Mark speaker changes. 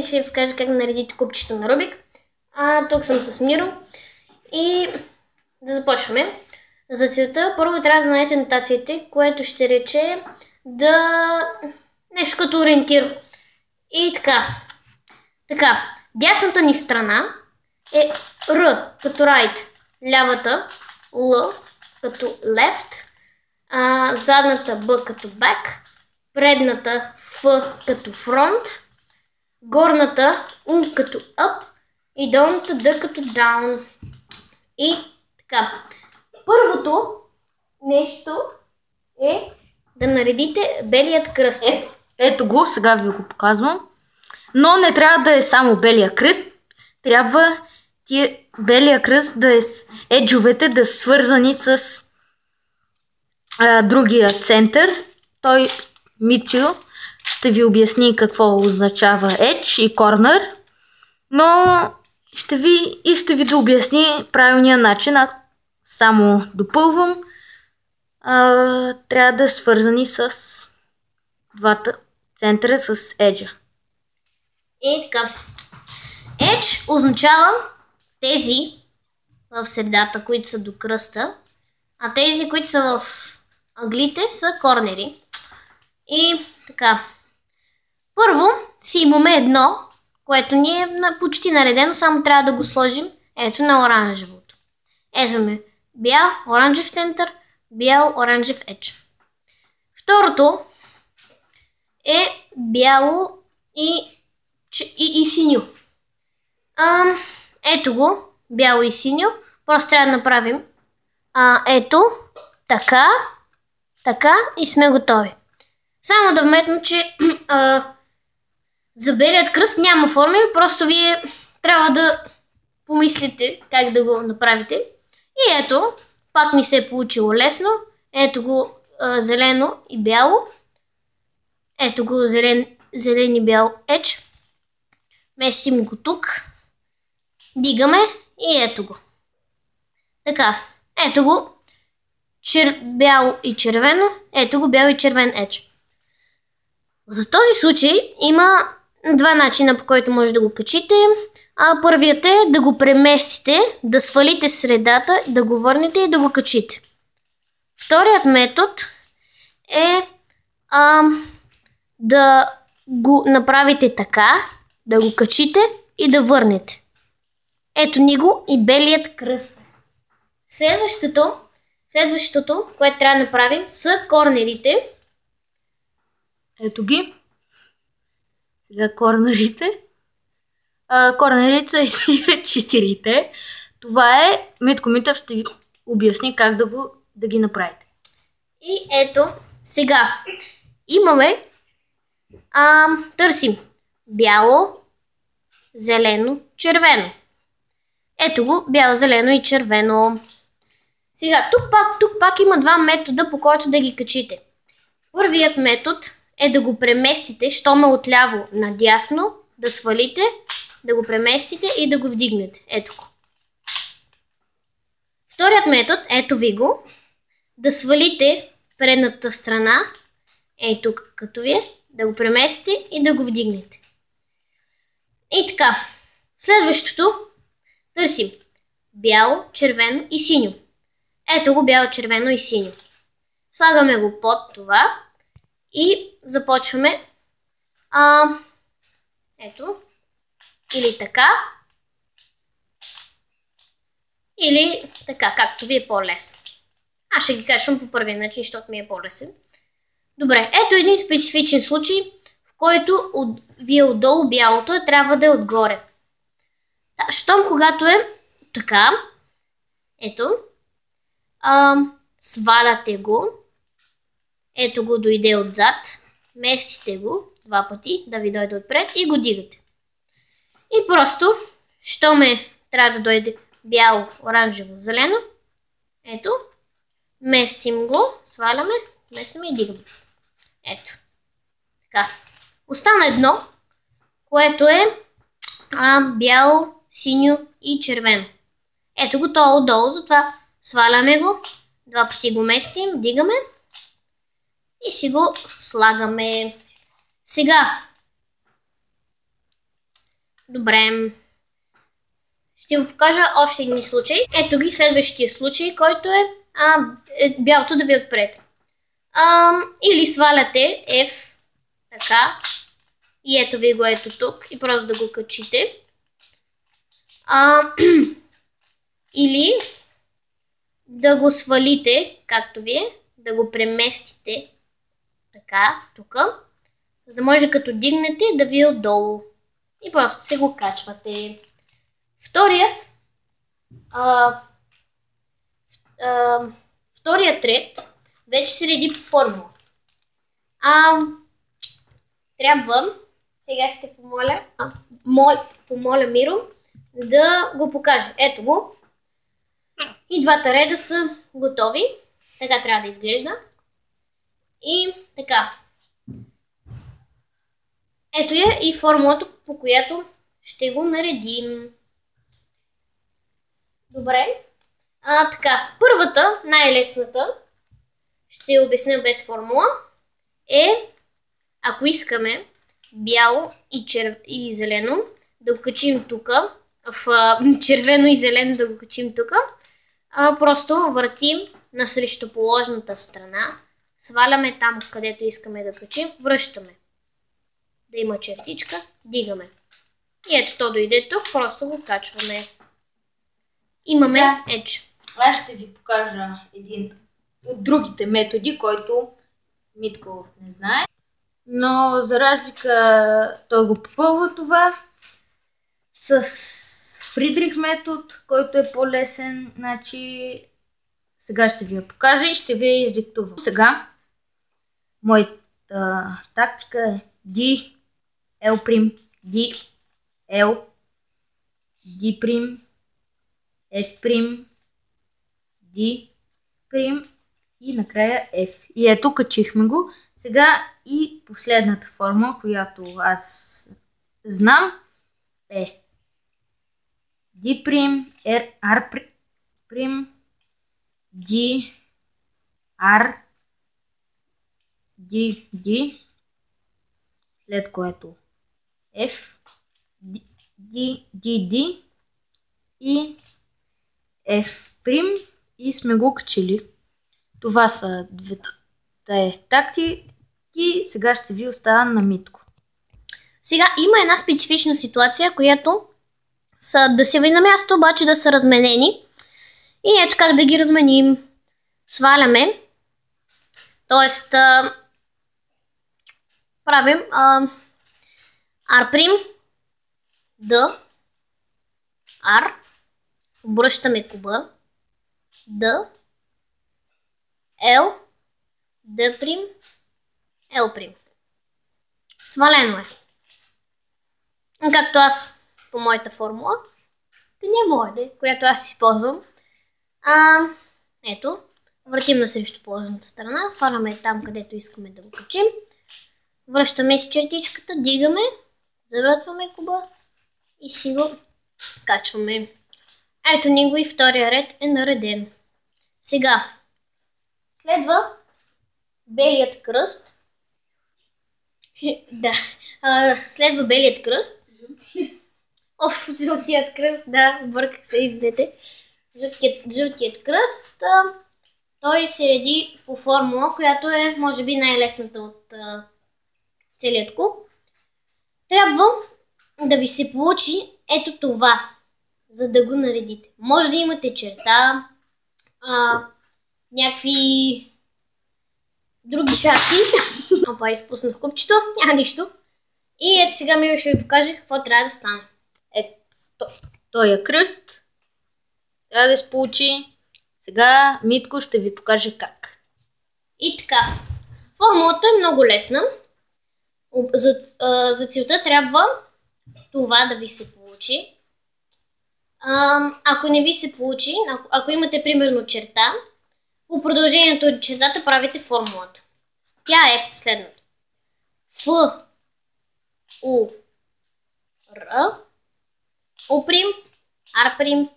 Speaker 1: Ще ви кажа как да наредите купчето на Рубик. Тук съм с Миро и да започваме. За целта първо трябва да знаете нотациите, което ще рече нещо като ориентир. И така, дясната ни страна е Р като right, лявата Л като left, задната Б като back, предната Ф като front, горната У като up и долната Д като down. И така, първото нещо е да наредите белият кръст.
Speaker 2: Ето го, сега ви го показвам. Но не трябва да е само белия кръст. Трябва белия кръст да е еджовете да са свързани с другия център. Той, Митю, ще ви обясни какво означава edge и corner. Но ще ви да обясни правилния начин. Аз само допълвам. Трябва да е свързани с двата центъра с еджа.
Speaker 1: И така. Edge означава тези в средата, които са до кръста, а тези, които са в ъглите, са корнери. И така. Първо си имаме едно, което ни е почти наредено, само трябва да го сложим ето на оранжевото. Ето ме бял, оранжев център, бял, оранжев едж. Второто е бяло и синьо. Ето го, бяло и синьо. Просто трябва да направим ето, така и сме готови. Само да вметна, че за белият кръст няма форми, просто вие трябва да помислите как да го направите. И ето, пак ми се е получило лесно. Ето го зелено и бяло. Ето го зелен и бял едж. Местим го тук. Дигаме и ето го. Така, ето го бяло и червено. Ето го бял и червен едж. За този случай има два начина, по който може да го качите. Първият е да го преместите, да свалите средата, да го върнете и да го качите. Вторият метод е да го направите така, да го качите и да върнете. Ето ни го и белият кръст. Следващото, което трябва да направим, са корнерите.
Speaker 2: Ето ги. Сега корнерите. Корнерите са и четирите. Това е Митко Митев ще ви обясни как да ги направите.
Speaker 1: И ето сега имаме търсим бяло, зелено, червено. Ето го, бяло, зелено и червено. Сега, тук пак има два метода, по който да ги качите. Първият метод е да го преместите, щом е отляво надясно, да свалите, да го преместите и да го вдигнете. Ето го. Вторият метод, ето ви го, да свалите предната страна, ето тук като ви е, да го преместите и да го вдигнете. И така, следващото търсим бяло, червено и синьо. Ето го бяло, червено и синьо. Слагаме го под това и започваме ето, или така, или така, както ви е по-лесно. Аз ще ги качвам по първия начин, защото ми е по-лесен. Добре, ето един специфичен случай, в който вие отдолу бялото трябва да е отгоре. Щом когато е така, ето, сваляте го, ето го дойде отзад, местите го два пъти, да ви дойде отпред и го дигате. И просто, щом трябва да дойде бяло, оранжево, зелено, ето, местим го, сваляме, местим и дигаме. Ето. Така. Остана едно, което е бяло, синьо и червено. Ето го, то отдолу, затова сваляме го, два пъти го местим, дигаме и си го слагаме. Сега Добре. Ще ви покажа още един случай. Ето ги следващия случай, който е бялото да ви отпред. Или сваляте F, така, и ето ви го ето тук, и просто да го качите. Или да го свалите, както ви е, да го преместите, така, тук, за да може като дигнете да ви е отдолу. И просто се го качвате. Вторият ред вече се реди по формула. Трябва, сега ще помоля Миро да го покаже. Ето го. И двата реда са готови. Така трябва да изглежда. И така. Ето я и формулата, по която ще го наредим. Добре. Така, първата, най-лесната, ще я обясня без формула, е, ако искаме бяло и зелено, да го качим тук, червено и зелено да го качим тук, просто въртим на срещуположната страна, сваляме там, където искаме да качим, връщаме. Да има чертичка, дигаме. И ето то дойде тук, просто го качваме. Имаме Edge.
Speaker 2: Аз ще ви покажа един от другите методи, който Митко не знае. Но за разлика той го попълва това с Фридрих метод, който е по-лесен. Значи сега ще ви я покажа и ще ви я издиктувам. Сега моята тактика е D, L', D, L, D', F', D' и накрая F. И ето качихме го. Сега и последната формула, която аз знам, е D', R', D, R, D, след което F, D и F' и сме го качили. Това са двете тактики. Сега ще ви оставя на Митко.
Speaker 1: Сега има една специфична ситуация, която са да се ви на място, обаче да са разменени. И ето как да ги разменим. Сваляме. Тоест правим R', D, R, обръщаме куба, D, L, D', L'. Свалено е. Както аз по моята формула. Няма да, която аз си ползвам. Ето, въртим на срещу положената страна, сваляме там, където искаме да го качим. Връщаме си чертичката, дигаме, завъртваме куба и си го качваме. Ето ни го и втория ред е нареден. Сега следва белият кръст. Да, следва белият кръст. Жълтият кръст, да, бърках се, извинете. Жълтият кръст, той се реди по формула, която е, може би, най-лесната от целият куп. Трябва да ви се получи ето това, за да го наредите. Може да имате черта, някакви други шарки. Опа, изпуснах купчето, няма нищо. И ето сега Миро ще ви покаже какво трябва да стане.
Speaker 2: Ето, този е кръст. Трябва да се получи. Сега Митко ще ви покаже как.
Speaker 1: И така, формулата е много лесна. За целта трябва това да ви се получи. Ако не ви се получи, ако имате примерно черта, по продължението от чертата правите формулата. Тя е следната. Ф, У, Р, У', R',